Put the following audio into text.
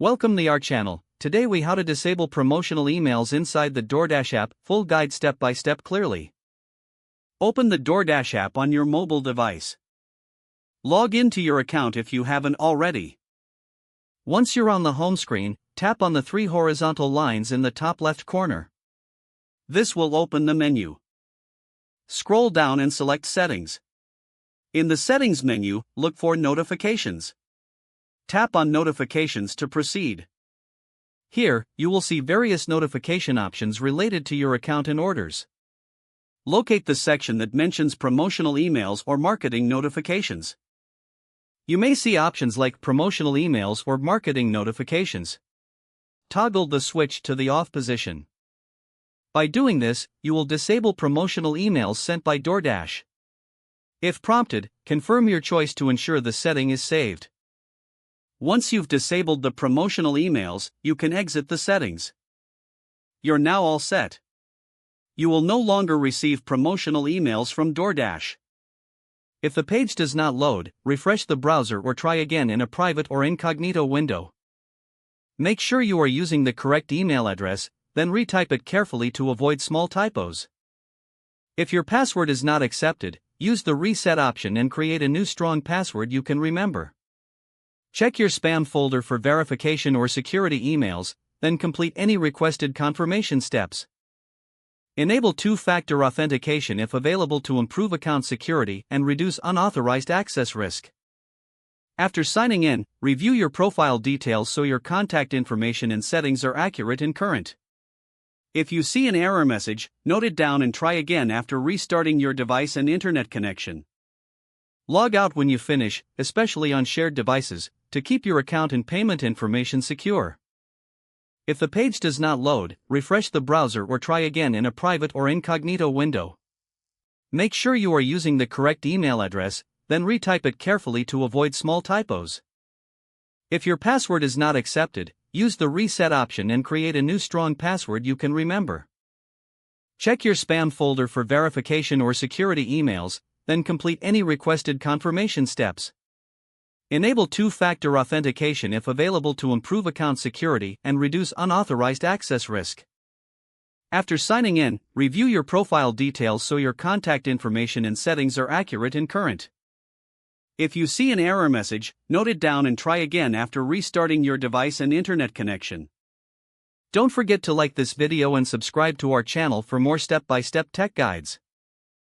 Welcome to our channel. Today we how to disable promotional emails inside the DoorDash app, full guide step by step clearly. Open the DoorDash app on your mobile device. Log into your account if you haven't already. Once you're on the home screen, tap on the three horizontal lines in the top left corner. This will open the menu. Scroll down and select Settings. In the Settings menu, look for Notifications. Tap on Notifications to proceed. Here, you will see various notification options related to your account and orders. Locate the section that mentions promotional emails or marketing notifications. You may see options like promotional emails or marketing notifications. Toggle the switch to the off position. By doing this, you will disable promotional emails sent by DoorDash. If prompted, confirm your choice to ensure the setting is saved. Once you've disabled the promotional emails, you can exit the settings. You're now all set. You will no longer receive promotional emails from DoorDash. If the page does not load, refresh the browser or try again in a private or incognito window. Make sure you are using the correct email address, then retype it carefully to avoid small typos. If your password is not accepted, use the reset option and create a new strong password you can remember. Check your spam folder for verification or security emails, then complete any requested confirmation steps. Enable two-factor authentication if available to improve account security and reduce unauthorized access risk. After signing in, review your profile details so your contact information and settings are accurate and current. If you see an error message, note it down and try again after restarting your device and internet connection. Log out when you finish, especially on shared devices, to keep your account and payment information secure. If the page does not load, refresh the browser or try again in a private or incognito window. Make sure you are using the correct email address, then retype it carefully to avoid small typos. If your password is not accepted, use the reset option and create a new strong password you can remember. Check your spam folder for verification or security emails, then complete any requested confirmation steps. Enable two-factor authentication if available to improve account security and reduce unauthorized access risk. After signing in, review your profile details so your contact information and settings are accurate and current. If you see an error message, note it down and try again after restarting your device and internet connection. Don't forget to like this video and subscribe to our channel for more step-by-step tech guides.